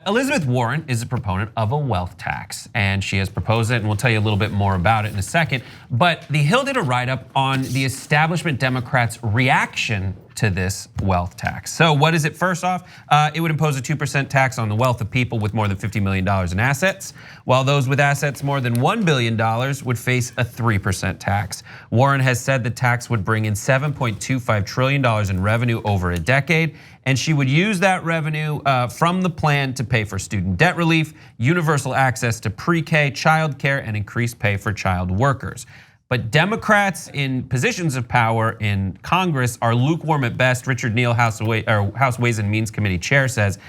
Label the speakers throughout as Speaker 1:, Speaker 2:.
Speaker 1: Elizabeth Warren is a proponent of a wealth tax, and she has proposed it, and we'll tell you a little bit more about it in a second. But the Hill did a write-up on the establishment Democrats' reaction to this wealth tax. So what is it? First off, it would impose a 2% tax on the wealth of people with more than $50 million in assets, while those with assets more than $1 billion would face a 3% tax. Warren has said the tax would bring in $7.25 trillion in revenue over a decade, and she would use that revenue from the plan to pay for student debt relief, universal access to pre-K, childcare, and increased pay for child workers. But Democrats in positions of power in Congress are lukewarm at best. Richard Neal, House Ways and Means Committee chair, says,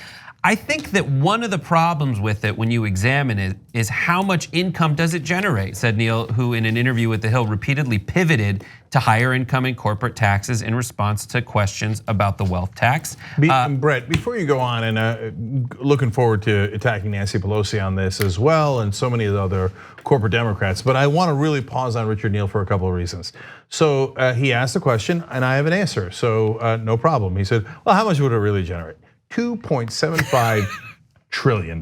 Speaker 1: I think that one of the problems with it when you examine it is how much income does it generate, said Neal, who in an interview with The Hill repeatedly pivoted to higher income and corporate taxes in response to questions about the wealth tax.
Speaker 2: Brett, before you go on, and looking forward to attacking Nancy Pelosi on this as well, and so many of the other corporate Democrats, but I want to really pause on Richard Neal for a couple of reasons. So he asked a question and I have an answer, so no problem. He said, well, how much would it really generate? $2.75 trillion,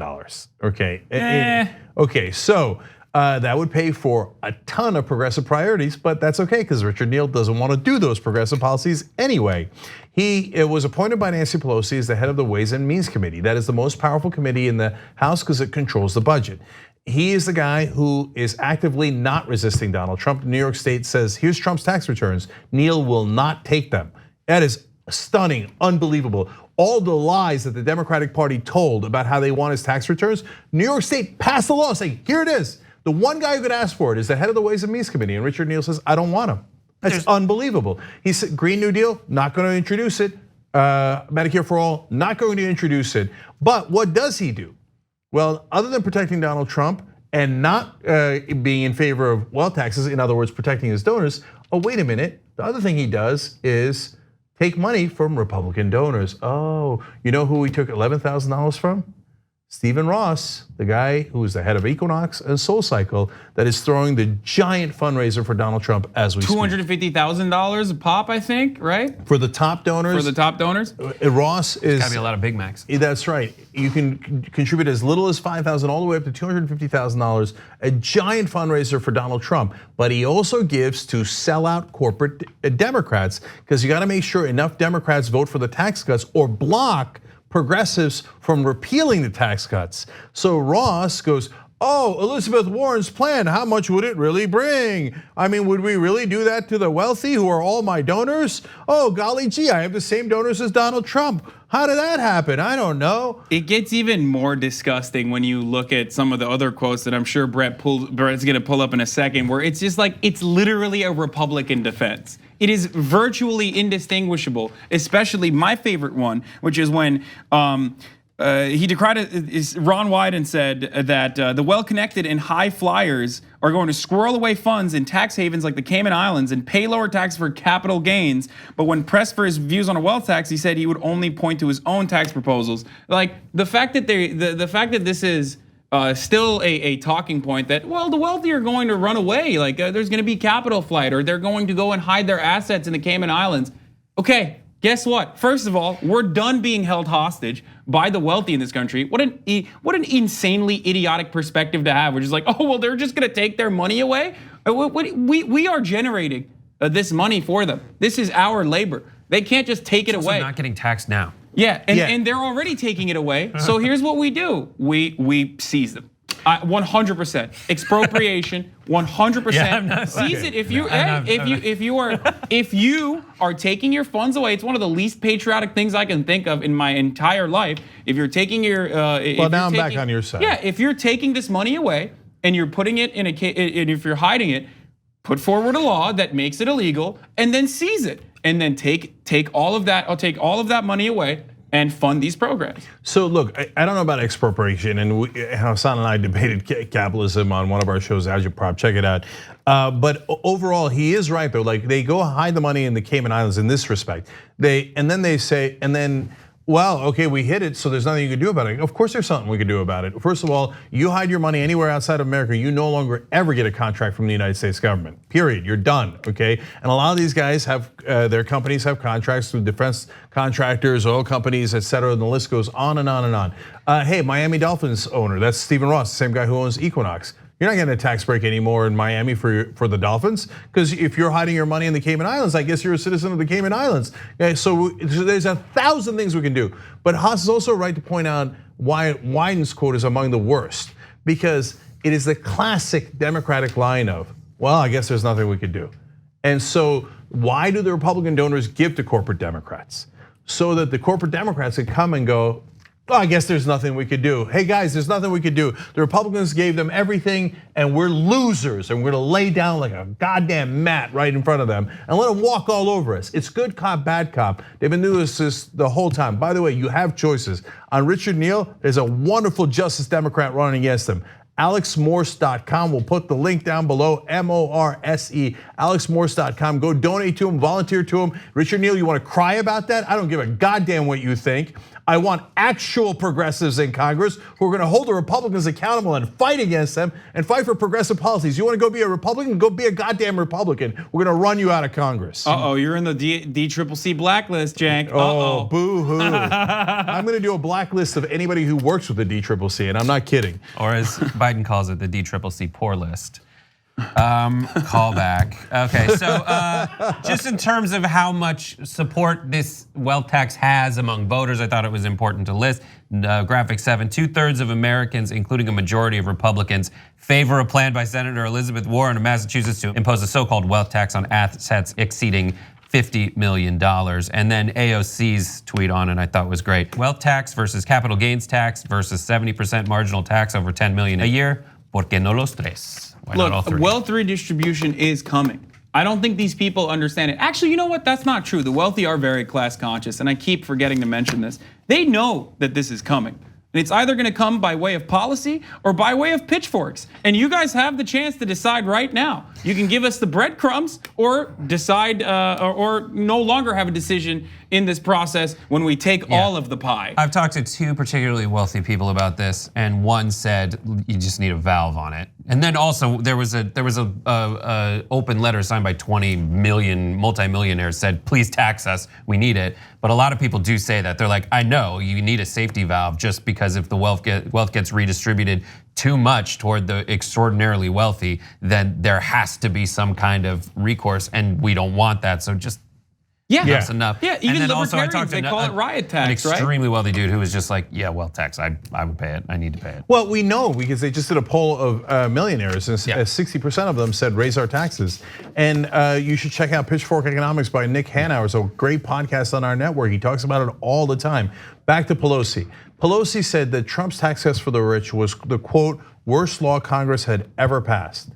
Speaker 2: okay? Okay, so that would pay for a ton of progressive priorities, but that's okay because Richard Neal doesn't want to do those progressive policies anyway. He was appointed by Nancy Pelosi as the head of the Ways and Means Committee. That is the most powerful committee in the House because it controls the budget. He is the guy who is actively not resisting Donald Trump. New York State says, here's Trump's tax returns. Neal will not take them. That is stunning, unbelievable. All the lies that the Democratic Party told about how they want his tax returns, New York State passed a law saying, here it is. The one guy who could ask for it is the head of the Ways and Means Committee, and Richard Neal says, I don't want him. That's unbelievable. He said, Green New Deal, not going to introduce it. Medicare for All, not going to introduce it. But what does he do? Well, other than protecting Donald Trump and not being in favor of wealth taxes, in other words, protecting his donors, oh, wait a minute. The other thing he does is take money from Republican donors. Oh, you know who he took $11,000 from? Stephen Ross, the guy who is the head of Equinox and SoulCycle, that is throwing the giant fundraiser for Donald Trump as we speak.
Speaker 3: $250,000 a pop, I think, right?
Speaker 2: For the top donors.
Speaker 3: For the top donors?
Speaker 2: Ross is.
Speaker 1: Gotta be a lot of Big Macs.
Speaker 2: That's right. You can contribute as little as $5,000 all the way up to $250,000, a giant fundraiser for Donald Trump. But he also gives to sellout corporate Democrats, because you gotta make sure enough Democrats vote for the tax cuts or block progressives from repealing the tax cuts. So Ross goes, oh, Elizabeth Warren's plan, how much would it really bring? I mean, would we really do that to the wealthy who are all my donors? Oh, golly gee, I have the same donors as Donald Trump. How did that happen? I don't know.
Speaker 3: It gets even more disgusting when you look at some of the other quotes that I'm sure Brett's gonna pull up in a second, where it's just like, it's literally a Republican defense. It is virtually indistinguishable, especially my favorite one, which is when he decried Ron Wyden said that the well-connected and high flyers are going to squirrel away funds in tax havens like the Cayman Islands and pay lower tax for capital gains. But when pressed for his views on a wealth tax, he said he would only point to his own tax proposals. Like the fact that the fact that this is still a talking point that, well, the wealthy are going to run away, like there's going to be capital flight, or they're going to go and hide their assets in the Cayman Islands. Okay, guess what? First of all, we're done being held hostage by the wealthy in this country. What an insanely idiotic perspective to have, which is like, oh, well, they're just going to take their money away. We are generating this money for them. This is our labor. They can't just take it away.
Speaker 1: They're not getting taxed now.
Speaker 3: Yeah, and they're already taking it away. So here's what we do: we seize them. 100% expropriation. 100% seize it. If you are taking your funds away, it's one of the least patriotic things I can think of in my entire life. If you're taking your
Speaker 2: I'm back on your side.
Speaker 3: Yeah, if you're taking this money away and you're putting it in and if you're hiding it, put forward a law that makes it illegal and then seize it. And then take all of that. I'll take all of that money away and fund these programs.
Speaker 2: So look, I don't know about expropriation, and Hassan and I debated capitalism on one of our shows, Agitprop. Check it out. But overall, he is right though. Like they go hide the money in the Cayman Islands in this respect. And then they say, and then well, okay, we hit it, so there's nothing you can do about it. Of course there's something we can do about it. First of all, you hide your money anywhere outside of America, you no longer ever get a contract from the United States government, period, you're done, okay? And a lot of these guys have, their companies have contracts through defense contractors, oil companies, et cetera, and the list goes on and on and on. Hey, Miami Dolphins owner, that's Stephen Ross, the same guy who owns Equinox. You're not getting a tax break anymore in Miami for the Dolphins, because if you're hiding your money in the Cayman Islands, I guess you're a citizen of the Cayman Islands. Okay, so there's 1,000 things we can do. But Haas is also right to point out why Wyden's quote is among the worst, because it is the classic Democratic line of, well, I guess there's nothing we could do. And so why do the Republican donors give to corporate Democrats? So that the corporate Democrats can come and go, well, I guess there's nothing we could do. Hey guys, there's nothing we could do. The Republicans gave them everything and we're losers and we're gonna lay down like a goddamn mat right in front of them and let them walk all over us. It's good cop, bad cop. They've been doing this the whole time. By the way, you have choices. On Richard Neal, there's a wonderful Justice Democrat running against him. AlexMorse.com, we'll put the link down below, MORSE, AlexMorse.com. Go donate to him, volunteer to him. Richard Neal, you wanna cry about that? I don't give a goddamn what you think. I want actual progressives in Congress who are gonna hold the Republicans accountable and fight against them and fight for progressive policies. You wanna go be a Republican? Go be a goddamn Republican. We're gonna run you out of Congress.
Speaker 3: You're in the DCCC blacklist, Cenk.
Speaker 2: Oh, boo-hoo. I'm gonna do a blacklist of anybody who works with the DCCC, and I'm not kidding.
Speaker 1: Or as Biden calls it, the DCCC poor list. Call back. Okay, so just in terms of how much support this wealth tax has among voters, I thought it was important to list. Graphic 7, 2/3 of Americans, including a majority of Republicans, favor a plan by Senator Elizabeth Warren of Massachusetts to impose a so-called wealth tax on assets exceeding $50 million. And then AOC's tweet on it I thought was great. Wealth tax versus capital gains tax versus 70% marginal tax over 10 million a year. ¿Por qué no los tres?
Speaker 3: Look, wealth redistribution is coming. I don't think these people understand it. Actually, you know what? That's not true. The wealthy are very class conscious, and I keep forgetting to mention this. They know that this is coming. And it's either gonna come by way of policy or by way of pitchforks. And you guys have the chance to decide right now. You can give us the breadcrumbs or decide or no longer have a decision in this process when we take all of the pie.
Speaker 1: I've talked to two particularly wealthy people about this, and one said you just need a valve on it. And then also there was a open letter signed by 20 million multimillionaires said, please tax us, we need it. But a lot of people do say that. They're like, I know you need a safety valve just because if the wealth gets redistributed too much toward the extraordinarily wealthy, then there has to be some kind of recourse, and we don't want that. So just that's enough.
Speaker 3: Yeah, even libertarians, they call it riot tax,
Speaker 1: an extremely wealthy dude who was just like, yeah, wealth tax, I would pay it, I need to pay it.
Speaker 2: Well, we know because they just did a poll of millionaires, and 60% of them said raise our taxes. And you should check out Pitchfork Economics by Nick Hanauer. It's a great podcast on our network. He talks about it all the time. Back to Pelosi. Pelosi said that Trump's tax cuts for the rich was the quote, worst law Congress had ever passed.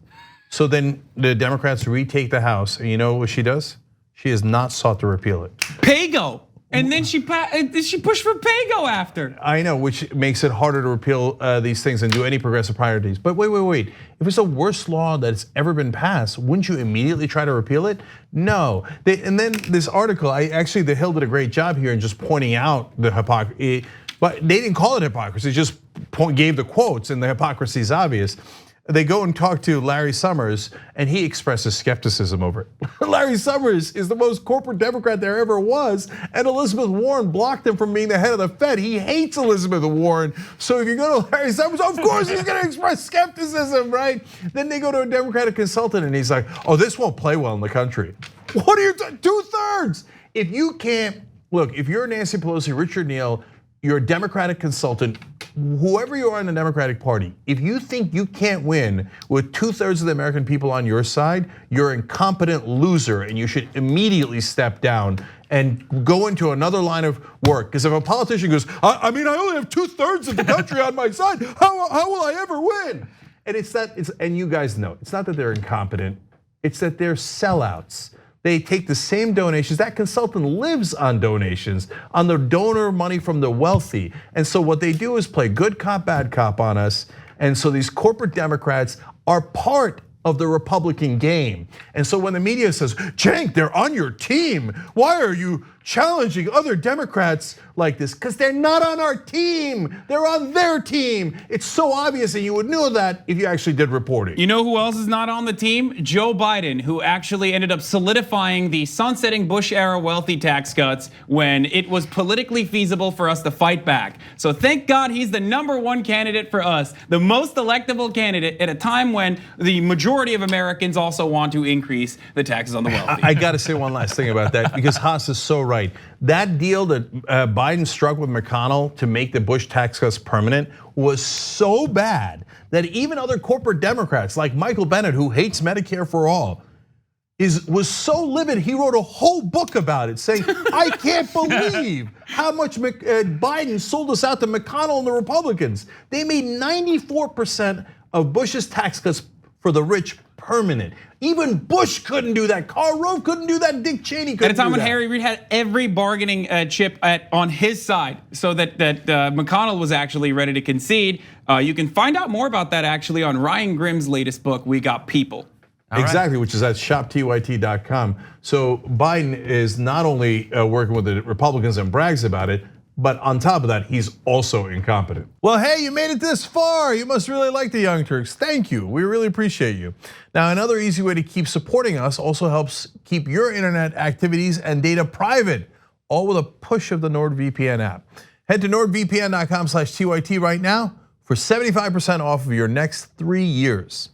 Speaker 2: So then the Democrats retake the House, and you know what she does? She has not sought to repeal it.
Speaker 3: PAYGO, and then she pushed for PAYGO after.
Speaker 2: I know, which makes it harder to repeal these things and do any progressive priorities. But wait. If it's the worst law that's ever been passed, wouldn't you immediately try to repeal it? No. And then this article, the Hill did a great job here in just pointing out the hypocrisy. But they didn't call it hypocrisy, just gave the quotes, and the hypocrisy is obvious. They go and talk to Larry Summers, and he expresses skepticism over it. Larry Summers is the most corporate Democrat there ever was, and Elizabeth Warren blocked him from being the head of the Fed. He hates Elizabeth Warren. So if you go to Larry Summers, of course he's gonna express skepticism, right? Then they go to a Democratic consultant, and he's like, oh, this won't play well in the country. What are you, 2/3? If you can't, look, if you're Nancy Pelosi, Richard Neal, you're a Democratic consultant, whoever you are in the Democratic Party, if you think you can't win with 2/3 of the American people on your side, you're an incompetent loser and you should immediately step down and go into another line of work. Because if a politician goes, I only have 2/3 of the country on my side, how will I ever win? And and you guys know, it's not that they're incompetent, it's that they're sellouts. They take the same donations. That consultant lives on donations, on the donor money from the wealthy. And so what they do is play good cop, bad cop on us. And so these corporate Democrats are part of the Republican game. And so when the media says, Cenk, they're on your team. Why are you challenging other Democrats like this because they're not on our team. They're on their team. It's so obvious, and you would know that if you actually did report it.
Speaker 3: You know who else is not on the team? Joe Biden, who actually ended up solidifying the sunsetting Bush-era wealthy tax cuts when it was politically feasible for us to fight back. So thank God he's the #1 candidate for us, the most electable candidate at a time when the majority of Americans also want to increase the taxes on the wealthy.
Speaker 2: I got to say one last thing about that because Haas is so right. That deal that Biden struck with McConnell to make the Bush tax cuts permanent was so bad that even other corporate Democrats like Michael Bennet, who hates Medicare for all, was so livid he wrote a whole book about it saying, I can't believe how much Biden sold us out to McConnell and the Republicans. They made 94% of Bush's tax cuts for the rich permanent. Even Bush couldn't do that. Karl Rove couldn't do that. Dick Cheney couldn't do that.
Speaker 3: At a time when Harry Reid had every bargaining chip on his side, so that McConnell was actually ready to concede. You can find out more about that actually on Ryan Grimm's latest book, We Got People.
Speaker 2: Exactly, which is at shoptyt.com. So Biden is not only working with the Republicans and brags about it, but on top of that, he's also incompetent. Well, hey, you made it this far. You must really like the Young Turks. Thank you. We really appreciate you. Now, another easy way to keep supporting us also helps keep your internet activities and data private, all with a push of the NordVPN app. Head to nordvpn.com/TYT right now for 75% off of your next 3 years.